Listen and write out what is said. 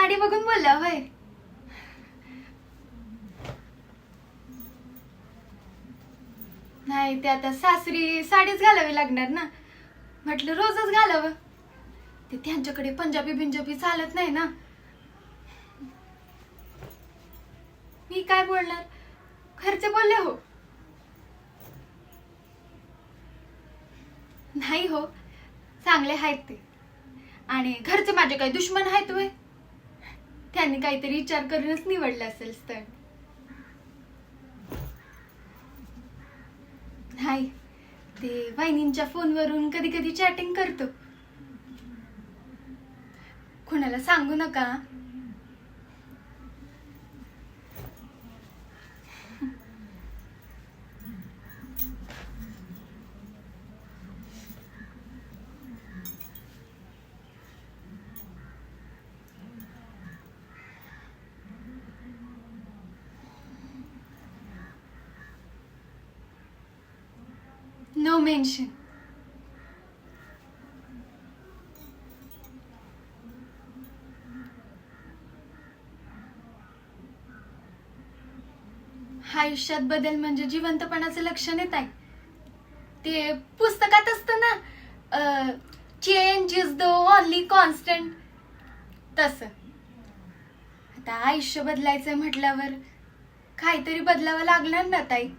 साडी बघून बोलला होय? नाही, ते आता सासरी साडीच घालावी लागणार ना. म्हटलं रोजच घालावं. ते त्यांच्याकडे पंजाबी बिंजाबी चालत नाही ना. मी काय बोलणार? घरचे बोलले हो. नाही हो, चांगले आहेत ते. आणि घरचे माझे काही दुश्मन आहेत होय? त्यांनी काहीतरी विचार करूनच निवडलं असेल स्थळ. नाही, ते वहिनींच्या फोनवरून कधी कधी चॅटिंग करतो. कुणाला सांगू नका. No mention. आयुष्यात बदल म्हणजे जिवंतपणाचं लक्षण येत आहे. ते पुस्तकात असतं ना, change is the only constant, तसं. आता आयुष्य बदलायचं म्हटल्यावर काहीतरी बदलावं लागणार ना ताई.